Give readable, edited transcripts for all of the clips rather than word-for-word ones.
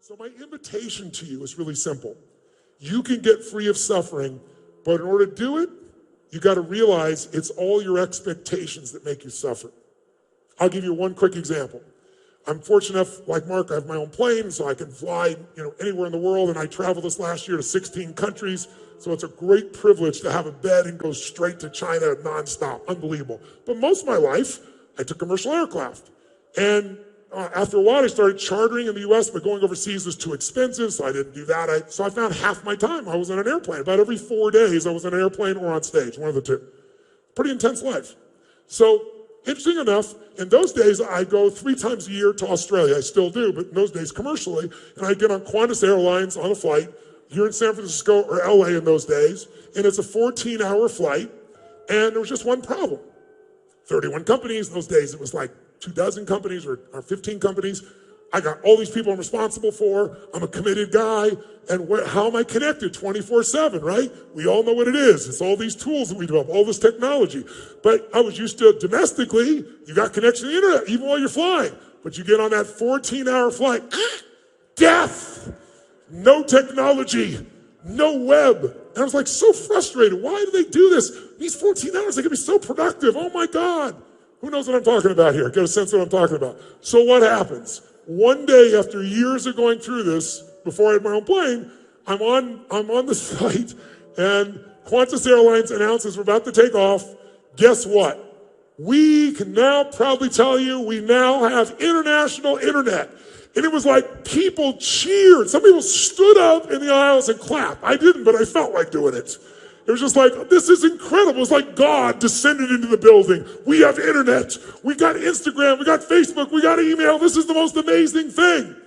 So my invitation to you is really simple. You can get free of suffering, but in order to do it, you got to realize it's all your expectations that make you suffer. I'll give you one quick example. I'm fortunate enough, like Mark, I have my own plane, so I can fly, anywhere in the world, and I traveled this last year to 16 countries, so it's a great privilege to have a bed and go straight to China nonstop. Unbelievable. But most of my life, I took commercial aircraft. And after a while, I started chartering in the U.S., but going overseas was too expensive, so I didn't do that. So I found half my time I was on an airplane. About every 4 days, I was on an airplane or on stage, one of the two. Pretty intense life. So, interesting enough, in those days, I go 3 times a year to Australia. I still do, but in those days, commercially, and I get on Qantas Airlines on a flight here in San Francisco or LA in those days, and it's a 14-hour flight, and there was just one problem. 31 companies. In those days, it was like 24 companies or 15 companies. I got all these people I'm responsible for. I'm a committed guy. And how am I connected 24/7, right? We all know what it is. It's all these tools that we develop, all this technology. But I was used to domestically, you got connection to the internet, even while you're flying. But you get on that 14-hour flight, death, no technology, no web. And I was like so frustrated. Why do they do this? These 14 hours, they can be so productive. Oh my God. Who knows what I'm talking about here? Get a sense of what I'm talking about. So what happens? One day after years of going through this, before I had my own plane, I'm on this flight, and Qantas Airlines announces we're about to take off. Guess what? We can now proudly tell you we now have international internet. And it was like people cheered. Some people stood up in the aisles and clapped. I didn't, but I felt like doing it. It was just like, this is incredible. It's like God descended into the building. We have internet. We got Instagram. We got Facebook. We got email. This is the most amazing thing.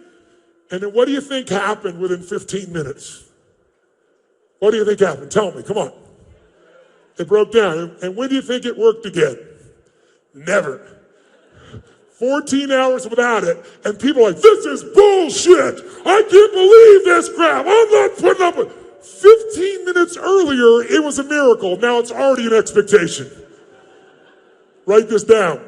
And then what do you think happened within 15 minutes? What do you think happened? Tell me. Come on. It broke down. And when do you think it worked again? Never. 14 hours without it. And people are like, this is bullshit. I can't believe this crap. I'm not putting up with it. 15 minutes earlier, it was a miracle. Now it's already an expectation. Write this down.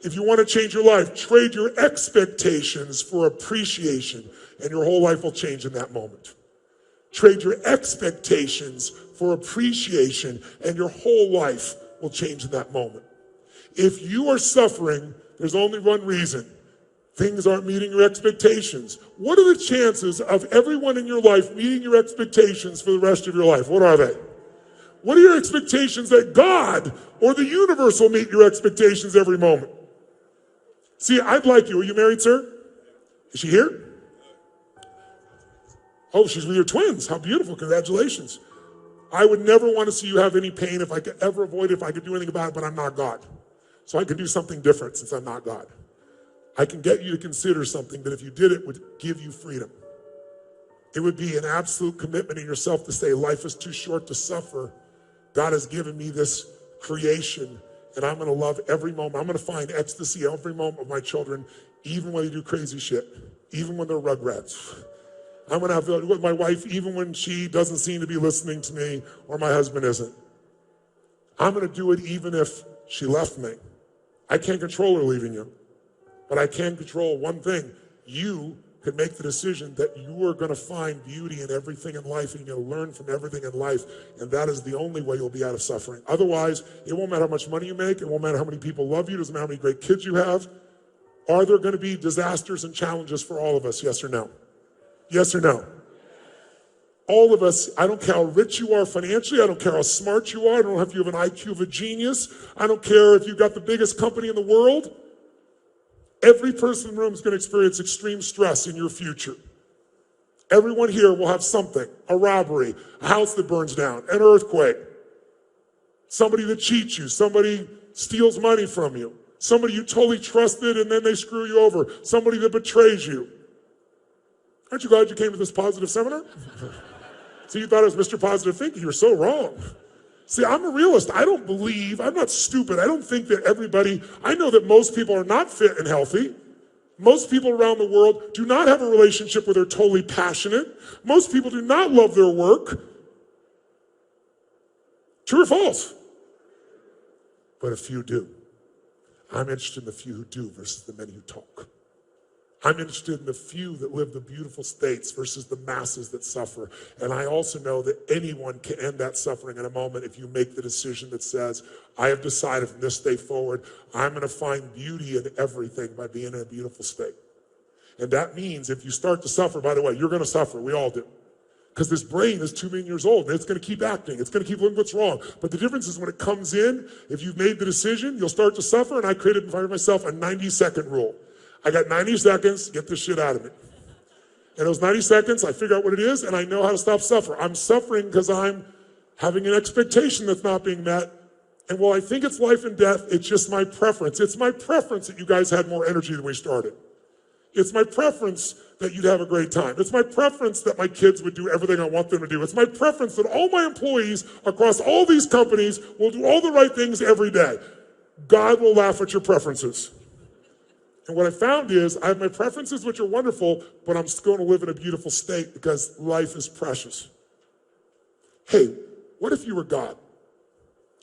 If you want to change your life, trade your expectations for appreciation, and your whole life will change in that moment. Trade your expectations for appreciation, and your whole life will change in that moment. If you are suffering, there's only one reason. Things aren't meeting your expectations. What are the chances of everyone in your life meeting your expectations for the rest of your life? What are they? What are your expectations that God or the universe will meet your expectations every moment? See, I'd like you. Are you married, sir? Is she here? Oh, she's with your twins. How beautiful. Congratulations. I would never want to see you have any pain if I could ever avoid it, if I could do anything about it, but I'm not God. So I can do something different since I'm not God. I can get you to consider something that if you did it would give you freedom. It would be an absolute commitment in yourself to say, life is too short to suffer. God has given me this creation, and I'm going to love every moment. I'm going to find ecstasy every moment of my children, even when they do crazy shit, even when they're rugrats. I'm going to have it with my wife, even when she doesn't seem to be listening to me or my husband isn't. I'm going to do it even if she left me. I can't control her leaving you. But I can control one thing. You can make the decision that you are going to find beauty in everything in life, and you're going to learn from everything in life, and that is the only way you'll be out of suffering. Otherwise, it won't matter how much money you make, it won't matter how many people love you, it doesn't matter how many great kids you have. Are there going to be disasters and challenges for all of us, yes or no? Yes or no? All of us, I don't care how rich you are financially, I don't care how smart you are, I don't know if you have an IQ of a genius, I don't care if you've got the biggest company in the world. Every person in the room is going to experience extreme stress in your future. Everyone here will have something, a robbery, a house that burns down, an earthquake, somebody that cheats you, somebody steals money from you, somebody you totally trusted and then they screw you over, somebody that betrays you. Aren't you glad you came to this positive seminar? So you thought it was Mr. Positive Thinking. You're so wrong. See, I'm a realist. I'm not stupid. I don't think that I know that most people are not fit and healthy. Most people around the world do not have a relationship where they're totally passionate. Most people do not love their work. True or false? But a few do. I'm interested in the few who do versus the many who talk. I'm interested in the few that live the beautiful states versus the masses that suffer. And I also know that anyone can end that suffering in a moment if you make the decision that says, I have decided from this day forward, I'm going to find beauty in everything by being in a beautiful state. And that means if you start to suffer, by the way, you're going to suffer. We all do. Because this brain is 2 million years old and it's going to keep acting. It's going to keep looking what's wrong. But the difference is when it comes in, if you've made the decision, you'll start to suffer. And I created for myself a 90-second rule. I got 90 seconds, get this shit out of me. In those 90 seconds, I figure out what it is and I know how to stop suffering. I'm suffering because I'm having an expectation that's not being met. And while I think it's life and death, it's just my preference. It's my preference that you guys had more energy than we started. It's my preference that you'd have a great time. It's my preference that my kids would do everything I want them to do. It's my preference that all my employees across all these companies will do all the right things every day. God will laugh at your preferences. And what I found is I have my preferences, which are wonderful, but I'm still going to live in a beautiful state because life is precious. Hey, what if you were God?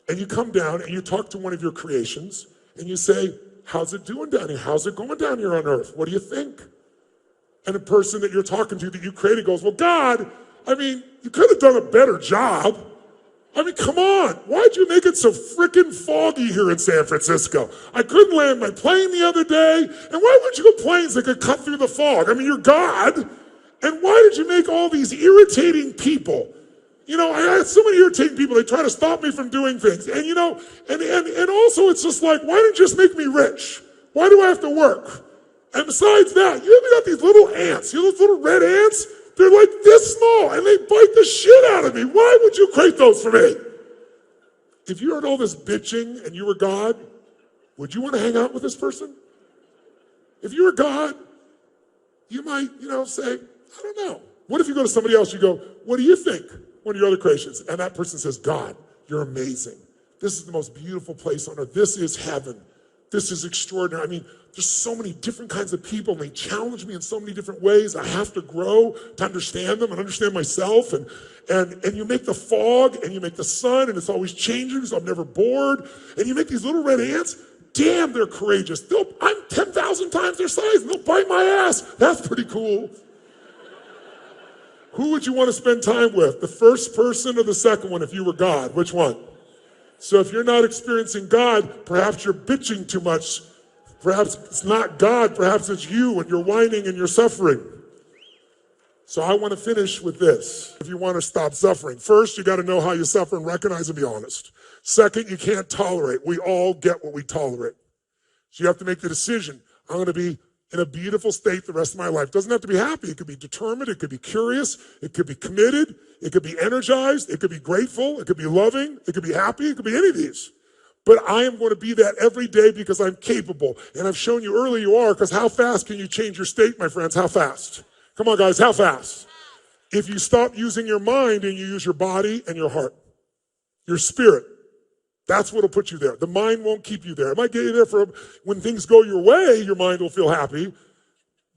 And you come down and you talk to one of your creations and you say, how's it doing down here? How's it going down here on earth? What do you think? And the person that you're talking to that you created goes, well, God, I mean, you could have done a better job. I mean, come on. Why'd you make it so freaking foggy here in San Francisco? I couldn't land my plane the other day. And why would you go planes that could cut through the fog? I mean, you're God. And why did you make all these irritating people? You know, I had so many irritating people. They try to stop me from doing things. And, you know, and also it's just like, why didn't you just make me rich? Why do I have to work? And besides that, you even got these little ants. You know those little red ants? They're like this small, and they bite the shit out of me. Why would you create those for me? If you heard all this bitching and you were God, would you want to hang out with this person? If you were God, you might, say, I don't know. What if you go to somebody else, you go, what do you think? One of your other creations. And that person says, God, you're amazing. This is the most beautiful place on earth. This is heaven. This is extraordinary. I mean, there's so many different kinds of people, and they challenge me in so many different ways. I have to grow to understand them and understand myself. And you make the fog, and you make the sun, and it's always changing, so I'm never bored. And you make these little red ants. Damn, they're courageous. I'm 10,000 times their size, and they'll bite my ass. That's pretty cool. Who would you want to spend time with? The first person or the second one if you were God? Which one? So if you're not experiencing God, perhaps you're bitching too much. Perhaps it's not God, perhaps it's you and you're whining and you're suffering. So I want to finish with this. If you want to stop suffering, first, you got to know how you suffer and recognize and be honest. Second, you can't tolerate. We all get what we tolerate. So you have to make the decision. I'm going to be in a beautiful state the rest of my life. It doesn't have to be happy. It could be determined. It could be curious. It could be committed. It could be energized. It could be grateful. It could be loving. It could be happy. It could be any of these. But I am going to be that every day because I'm capable. And I've shown you early you are, because how fast can you change your state, my friends? How fast? Come on, guys, how fast? If you stop using your mind and you use your body and your heart, your spirit, that's what will put you there. The mind won't keep you there. It might get you there for when things go your way, your mind will feel happy.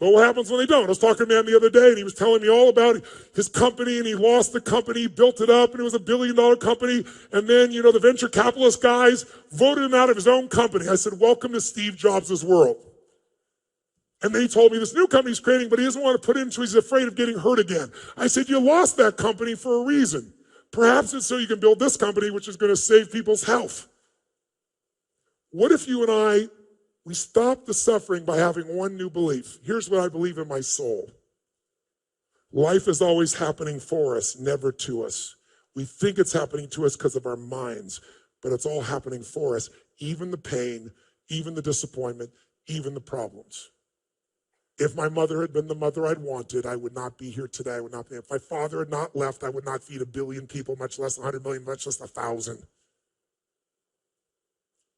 But what happens when they don't? I was talking to a man the other day, and he was telling me all about his company, and he lost the company, built it up, and it was $1 billion company. And then, the venture capitalist guys voted him out of his own company. I said, welcome to Steve Jobs' world. And then he told me this new company he's creating, but he doesn't want to put it in, so he's afraid of getting hurt again. I said, you lost that company for a reason. Perhaps it's so you can build this company, which is going to save people's health. What if you and we stop the suffering by having one new belief? Here's what I believe in my soul. Life is always happening for us, never to us. We think it's happening to us because of our minds, but it's all happening for us. Even the pain, even the disappointment, even the problems. If my mother had been the mother I'd wanted, I would not be here today. I would not be. If my father had not left, I would not feed 1 billion people, much less 100 million, much less 1,000.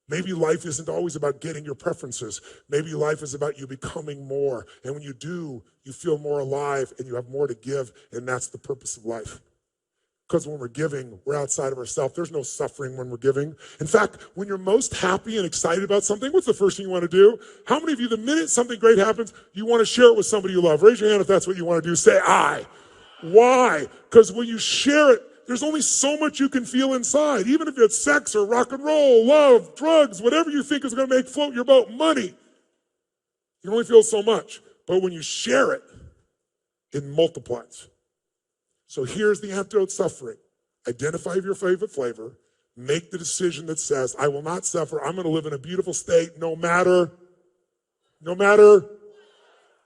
Maybe life isn't always about getting your preferences. Maybe life is about you becoming more. And when you do, you feel more alive and you have more to give, and that's the purpose of life. Because when we're giving, we're outside of ourselves. There's no suffering when we're giving. In fact, when you're most happy and excited about something, what's the first thing you want to do? How many of you, the minute something great happens, you want to share it with somebody you love? Raise your hand if that's what you want to do. Say, I. Why? Because when you share it, there's only so much you can feel inside. Even if it's sex or rock and roll, love, drugs, whatever you think is going to make float your boat, money. You only feel so much. But when you share it, it multiplies. So here's the antidote to suffering. Identify your favorite flavor. Make the decision that says, I will not suffer. I'm going to live in a beautiful state no matter.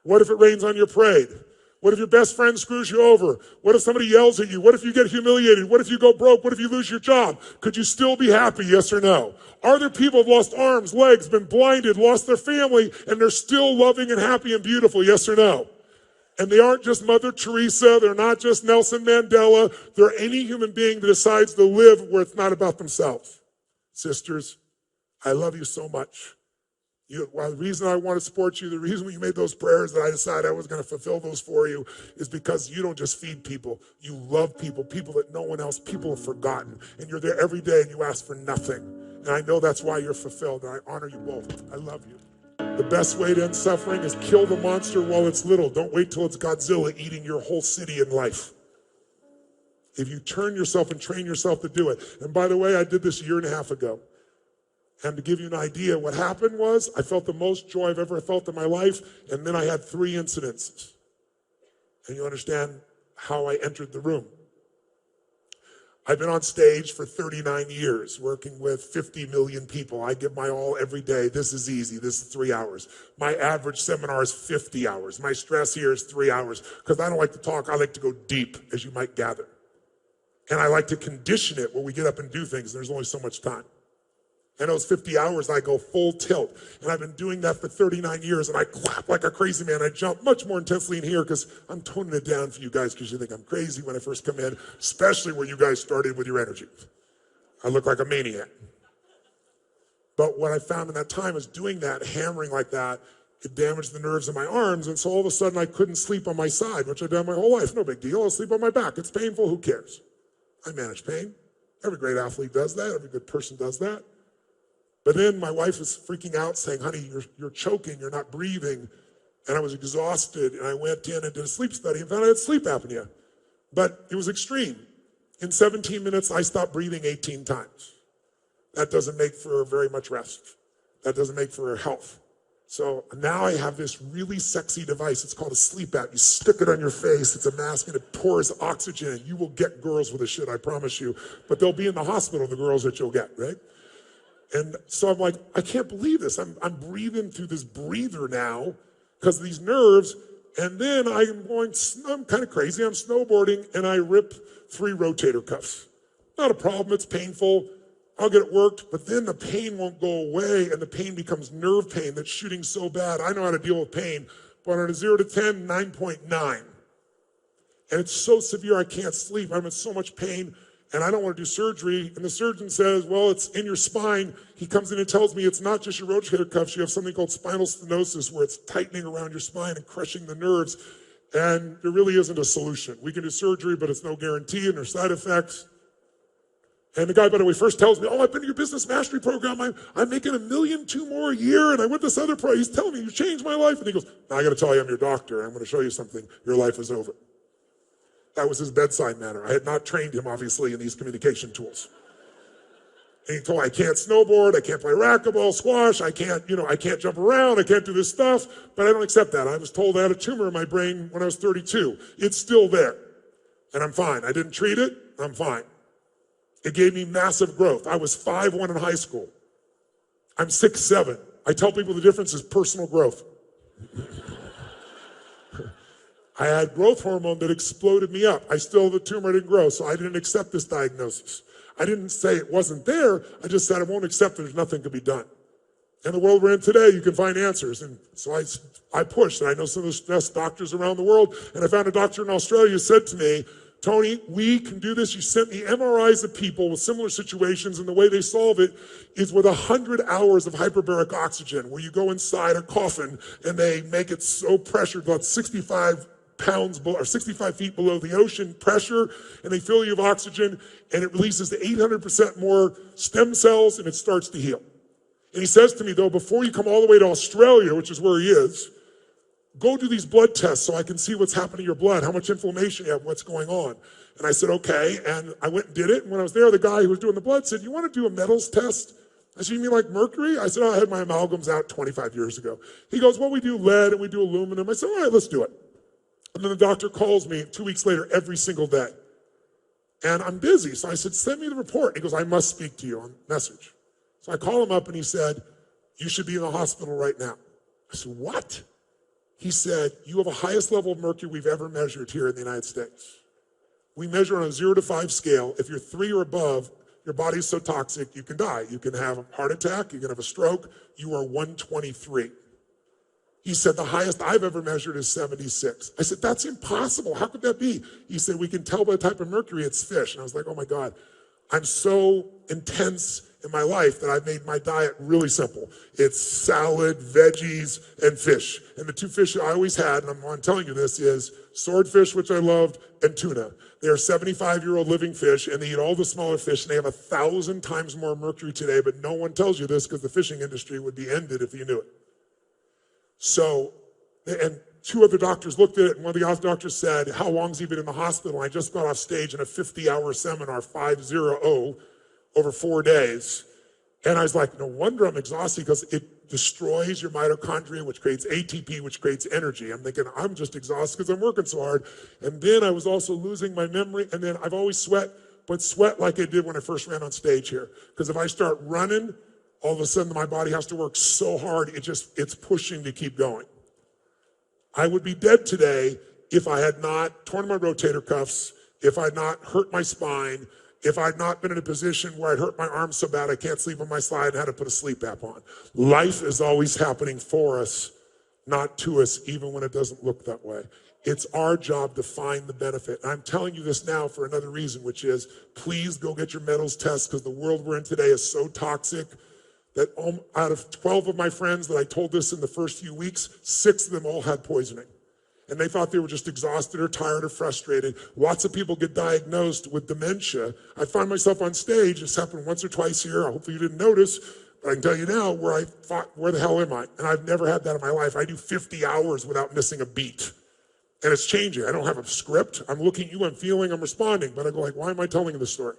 What if it rains on your parade? What if your best friend screws you over? What if somebody yells at you? What if you get humiliated? What if you go broke? What if you lose your job? Could you still be happy, yes or no? Are there people who've lost arms, legs, been blinded, lost their family, and they're still loving and happy and beautiful, yes or no? And they aren't just Mother Teresa. They're not just Nelson Mandela. They're any human being that decides to live where it's not about themselves. Sisters, I love you so much. The reason I want to support you, the reason when you made those prayers that I decided I was going to fulfill those for you is because you don't just feed people. You love people, people that no one else, people have forgotten. And you're there every day and you ask for nothing. And I know that's why you're fulfilled. And I honor you both. I love you. The best way to end suffering is kill the monster while it's little. Don't wait till it's Godzilla eating your whole city in life. If you turn yourself and train yourself to do it. And by the way, I did this 1.5 years ago. And to give you an idea, what happened was I felt the most joy I've ever felt in my life, and then I had 3 incidences. And you understand how I entered the room. I've been on stage for 39 years, working with 50 million people. I give my all every day. This is easy. This is 3 hours. My average seminar is 50 hours. My stress here is 3 hours, because I don't like to talk. I like to go deep, as you might gather. And I like to condition it where we get up and do things. There's only so much time. And those 50 hours, I go full tilt. And I've been doing that for 39 years, and I clap like a crazy man. I jump much more intensely in here because I'm toning it down for you guys because you think I'm crazy when I first come in, especially where you guys started with your energy. I look like a maniac. But what I found in that time is doing that, hammering like that, it damaged the nerves in my arms, and so all of a sudden I couldn't sleep on my side, which I've done my whole life. No big deal. I'll sleep on my back. It's painful. Who cares? I manage pain. Every great athlete does that. Every good person does that. But then my wife was freaking out saying, honey, you're choking, you're not breathing. And I was exhausted, and I went in and did a sleep study and found I had sleep apnea. But it was extreme. In 17 minutes, I stopped breathing 18 times. That doesn't make for very much rest. That doesn't make for health. So now I have this really sexy device. It's called a sleep app. You stick it on your face. It's a mask, and it pours oxygen, and you will get girls with this shit, I promise you. But they'll be in the hospital, the girls that you'll get, right? And so I'm like, I can't believe this. I'm breathing through this breather now because of these nerves. And then I'm kind of crazy. I'm snowboarding and I rip 3 rotator cuffs. Not a problem. It's painful. I'll get it worked. But then the pain won't go away and the pain becomes nerve pain that's shooting so bad. I know how to deal with pain. But on a 0 to 10, 9.9. And it's so severe I can't sleep. I'm in so much pain. And I don't want to do surgery. And the surgeon says, well, it's in your spine. He comes in and tells me it's not just your rotator cuffs. You have something called spinal stenosis where it's tightening around your spine and crushing the nerves. And there really isn't a solution. We can do surgery, but it's no guarantee and there's side effects. And the guy, by the way, first tells me, oh, I've been to your business mastery program. I'm making $1.2 million more a year. And I went this other pro. He's telling me you changed my life. And he goes, now I got to tell you, I'm your doctor. I'm going to show you something. Your life is over. That was his bedside manner. I had not trained him, obviously, in these communication tools. And he told me, I can't snowboard, I can't play racquetball, squash, I can't jump around, I can't do this stuff, but I don't accept that. I was told I had a tumor in my brain when I was 32. It's still there, and I'm fine. I didn't treat it, I'm fine. It gave me massive growth. I was 5'1" in high school. I'm 6'7". I tell people the difference is personal growth. I had growth hormone that exploded me up. I still have the tumor, I didn't grow, so I didn't accept this diagnosis. I didn't say it wasn't there, I just said I won't accept it, there's nothing can be done. In the world we're in today, you can find answers. And so I pushed, and I know some of the best doctors around the world, and I found a doctor in Australia who said to me, Tony, we can do this. You sent me MRIs of people with similar situations, and the way they solve it is with 100 hours of hyperbaric oxygen, where you go inside a coffin, and they make it so pressured, about 65 feet below the ocean pressure, and they fill you with oxygen, and it releases the 800% more stem cells, and it starts to heal. And he says to me, though, before you come all the way to Australia, which is where he is, go do these blood tests so I can see what's happening to your blood, how much inflammation you have, what's going on. And I said, okay, and I went and did it, and when I was there, the guy who was doing the blood said, you want to do a metals test? I said, you mean like mercury? I said, oh, I had my amalgams out 25 years ago. He goes, well, we do lead and we do aluminum. I said, all right, let's do it. And then the doctor calls me 2 weeks later every single day. And I'm busy, so I said, send me the report. He goes, I must speak to you on message. So I call him up and he said, you should be in the hospital right now. I said, what? He said, you have the highest level of mercury we've ever measured here in the United States. We measure on a 0 to 5 scale. If you're 3 or above, your body's so toxic, you can die. You can have a heart attack, you can have a stroke. You are 123. He said, the highest I've ever measured is 76. I said, that's impossible. How could that be? He said, we can tell by the type of mercury it's fish. And I was like, oh my God, I'm so intense in my life that I've made my diet really simple. It's salad, veggies, and fish. And the 2 fish I always had, and I'm telling you this, is swordfish, which I loved, and tuna. They are 75-year-old living fish, and they eat all the smaller fish, and they have 1,000 times more mercury today, but no one tells you this because the fishing industry would be ended if you knew it. So, and 2 other doctors looked at it, and one of the other doctors said, how long's he been in the hospital? I just got off stage in a 50-hour seminar, 5-0, over 4 days. And I was like, no wonder I'm exhausted, because it destroys your mitochondria, which creates ATP, which creates energy. I'm thinking, I'm just exhausted because I'm working so hard. And then I was also losing my memory, and then I've always sweat, but sweat like I did when I first ran on stage here. Because if I start running, all of a sudden my body has to work so hard, it's pushing to keep going. I would be dead today if I had not torn my rotator cuffs, if I had not hurt my spine, if I had not been in a position where I'd hurt my arm so bad I can't sleep on my side and had to put a sleep app on. Life is always happening for us, not to us, even when it doesn't look that way. It's our job to find the benefit. And I'm telling you this now for another reason, which is please go get your metals test, because the world we're in today is so toxic that out of 12 of my friends that I told this in the first few weeks, 6 of them all had poisoning. And they thought they were just exhausted or tired or frustrated. Lots of people get diagnosed with dementia. I find myself on stage, it's happened once or twice here, hopefully you didn't notice, but I can tell you now where I thought, where the hell am I? And I've never had that in my life. I do 50 hours without missing a beat. And it's changing. I don't have a script. I'm looking at you, I'm feeling, I'm responding, but I go like, why am I telling you this story?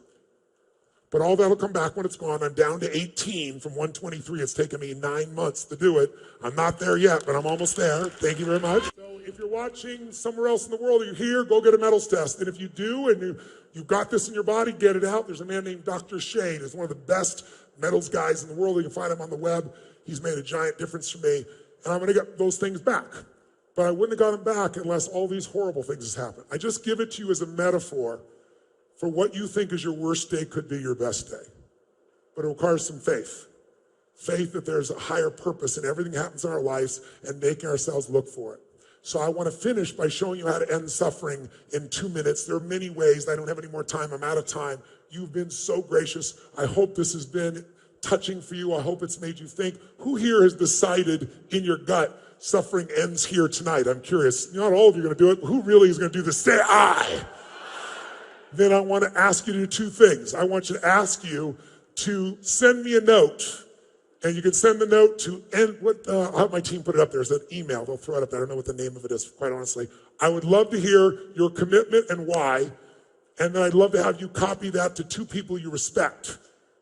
But all that'll come back when it's gone. I'm down to 18 from 123. It's taken me 9 months to do it. I'm not there yet, but I'm almost there. Thank you very much. So if you're watching somewhere else in the world, or you're here, go get a metals test. And if you do, and you've got this in your body, get it out. There's a man named Dr. Shade. He's one of the best metals guys in the world. You can find him on the web. He's made a giant difference for me. And I'm going to get those things back. But I wouldn't have got them back unless all these horrible things happen. I just give it to you as a metaphor for what you think is your worst day could be your best day. But it requires some faith. Faith that there's a higher purpose in everything that happens in our lives and making ourselves look for it. So I want to finish by showing you how to end suffering in 2 minutes. There are many ways. I don't have any more time. I'm out of time. You've been so gracious. I hope this has been touching for you. I hope it's made you think. Who here has decided in your gut suffering ends here tonight? I'm curious. Not all of you are going to do it, but who really is going to do this? Say I. Then I want to ask you to do 2 things. I want you to ask you to send me a note, and you can send the note to, I'll have my team put it up there. It's an email. They'll throw it up there. I don't know what the name of it is, quite honestly. I would love to hear your commitment and why, and then I'd love to have you copy that to 2 people you respect,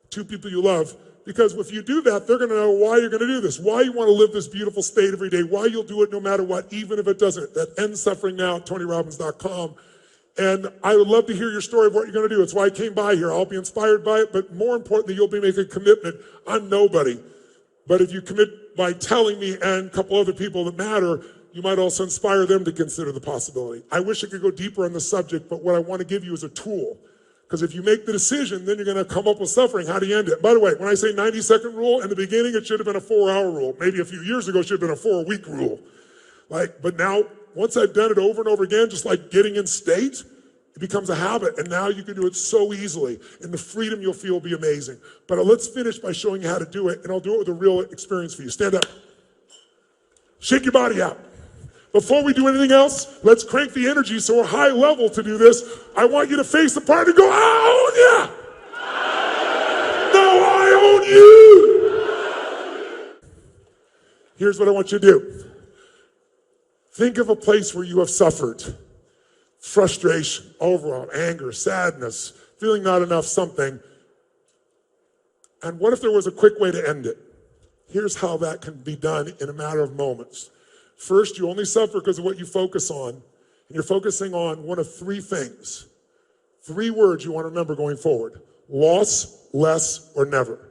2 people you love, because if you do that, they're going to know why you're going to do this, why you want to live this beautiful state every day, why you'll do it no matter what, even if it doesn't. That ends suffering now at TonyRobbins.com. And I would love to hear your story of what you're going to do. It's why I came by here. I'll be inspired by it, but more importantly, you'll be making a commitment. I'm nobody. But if you commit by telling me and a couple other people that matter, you might also inspire them to consider the possibility. I wish I could go deeper on the subject, but what I want to give you is a tool. Because if you make the decision, then you're going to come up with suffering. How do you end it? By the way, when I say 90-second rule, in the beginning, it should have been a 4-hour rule. Maybe a few years ago, it should have been a 4-week rule. But now, once I've done it over and over again, just like getting in state, it becomes a habit, and now you can do it so easily, and the freedom you'll feel will be amazing. But let's finish by showing you how to do it, and I'll do it with a real experience for you. Stand up. Shake your body out. Before we do anything else, let's crank the energy so we're high level to do this. I want you to face the party and go, I own ya! No, I own you! Here's what I want you to do. Think of a place where you have suffered. Frustration, overwhelm, anger, sadness, feeling not enough something. And what if there was a quick way to end it? Here's how that can be done in a matter of moments. First, you only suffer because of what you focus on, and you're focusing on one of three things. 3 words you want to remember going forward: loss, less, or never.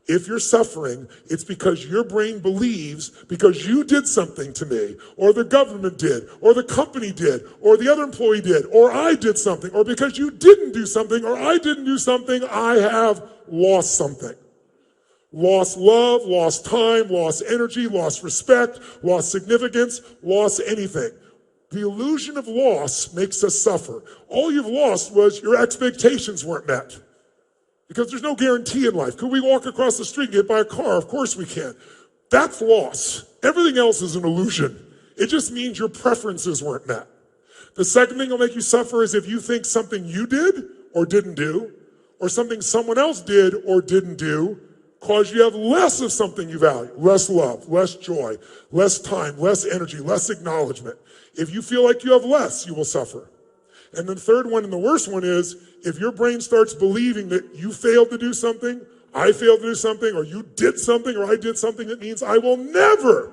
If you're suffering, it's because your brain believes because you did something to me, or the government did, or the company did, or the other employee did, or I did something, or because you didn't do something, or I didn't do something, I have lost something. Lost love, lost time, lost energy, lost respect, lost significance, lost anything. The illusion of loss makes us suffer. All you've lost was your expectations weren't met. Because there's no guarantee in life. Could we walk across the street and get hit by a car? Of course we can. That's loss. Everything else is an illusion. It just means your preferences weren't met. The second thing that'll make you suffer is if you think something you did or didn't do, or something someone else did or didn't do, cause you have less of something you value. Less love, less joy, less time, less energy, less acknowledgement. If you feel like you have less, you will suffer. And the third one, and the worst one, is if your brain starts believing that you failed to do something, I failed to do something, or you did something, or I did something, that means I will never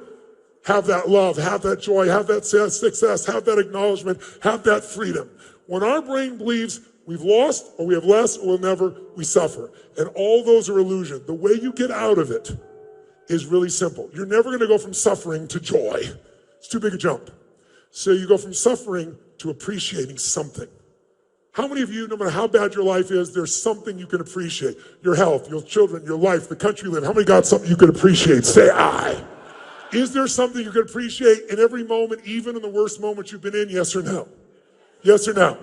have that love, have that joy, have that success, have that acknowledgement, have that freedom. When our brain believes we've lost, or we have less, or we'll never, we suffer. And all those are illusion. The way you get out of it is really simple. You're never going to go from suffering to joy. It's too big a jump. So you go from suffering to appreciating something. How many of you, no matter how bad your life is, there's something you can appreciate? Your health, your children, your life, the country you live in. How many got something you can appreciate? Say I. Is there something you can appreciate in every moment, even in the worst moments you've been in? Yes or no? Yes or no?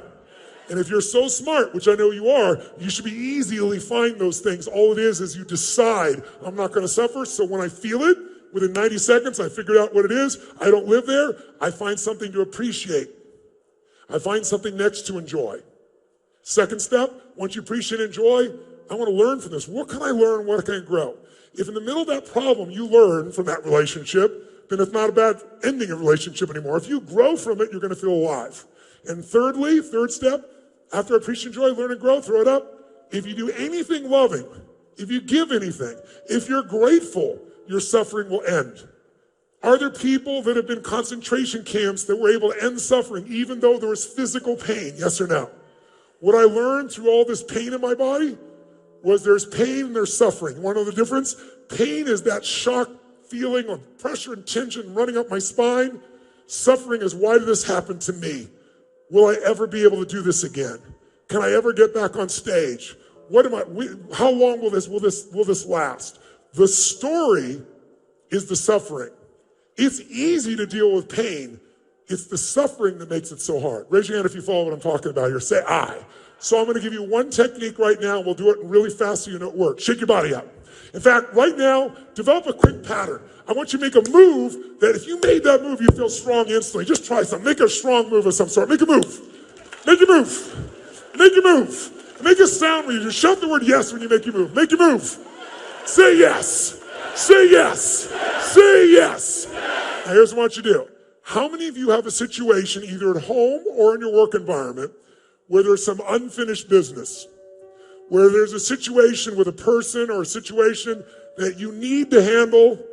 And if you're so smart, which I know you are, you should be easily find those things. All it is you decide, I'm not going to suffer, so when I feel it, within 90 seconds, I figured out what it is. I don't live there. I find something to appreciate. I find something next to enjoy. Second step, once you appreciate and enjoy, I want to learn from this. What can I learn? What can I grow? If in the middle of that problem you learn from that relationship, then it's not a bad ending of a relationship anymore. If you grow from it, you're going to feel alive. And thirdly, third step, after appreciate and enjoy, learn and grow, throw it up. If you do anything loving, if you give anything, if you're grateful, your suffering will end. Are there people that have been in concentration camps that were able to end suffering even though there was physical pain? Yes or no? What I learned through all this pain in my body was there's pain and there's suffering. You want to know the difference? Pain is that shock feeling of pressure and tension running up my spine. Suffering is, why did this happen to me? Will I ever be able to do this again? Can I ever get back on stage? How long will this last? The story is the suffering. It's easy to deal with pain. It's the suffering that makes it so hard. Raise your hand if you follow what I'm talking about here. Say I. So I'm going to give you one technique right now, and we'll do it really fast so you know it works. Shake your body out. In fact, right now, develop a quick pattern. I want you to make a move that if you made that move, you feel strong instantly. Just try something. Make a strong move of some sort. Make a move. Make a move. Make a move. Make a sound when you just shout the word yes when you make your move. Make your move. Say yes. Say yes. Say yes. Now here's what I want you to do. How many of you have a situation either at home or in your work environment where there's some unfinished business? Where there's a situation with a person or a situation that you need to handle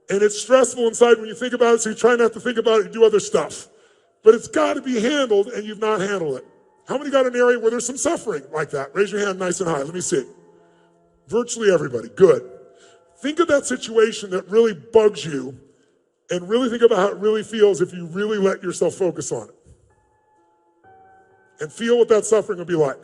and it's stressful inside when you think about it, so you try not to think about it and do other stuff. But it's got to be handled and you've not handled it. How many got an area where there's some suffering like that? Raise your hand nice and high. Let me see. Virtually everybody. Good. Think of that situation that really bugs you and really think about how it really feels if you really let yourself focus on it. And feel what that suffering will be like.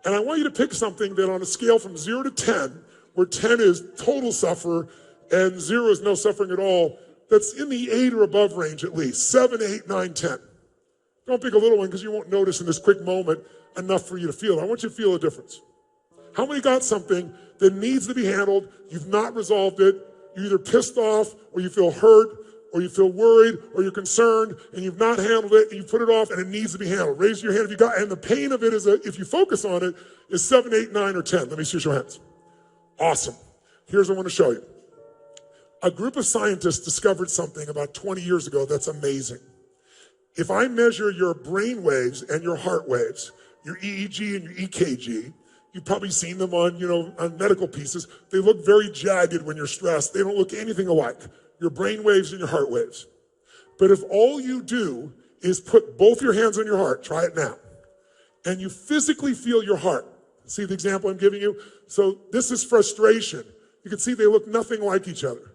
And I want you to pick something that on a scale from 0 to 10, where 10 is total suffer and 0 is no suffering at all, that's in the 8 or above range at least. 7, 8, 9, 10. Don't pick a little one because you won't notice in this quick moment enough for you to feel it. I want you to feel a difference. How many got something that needs to be handled, you've not resolved it, you're either pissed off or you feel hurt or you feel worried or you're concerned and you've not handled it and you put it off and it needs to be handled? Raise your hand if you got, and the pain of it is, if you focus on it, is 7, 8, 9, or 10. Let me see your hands. Awesome. Here's what I want to show you. A group of scientists discovered something about 20 years ago that's amazing. If I measure your brain waves and your heart waves, your EEG and your EKG, You've probably seen them on, on medical pieces. They look very jagged when you're stressed. They don't look anything alike. Your brain waves and your heart waves. But if all you do is put both your hands on your heart, try it now, and you physically feel your heart. See the example I'm giving you? So this is frustration. You can see they look nothing like each other.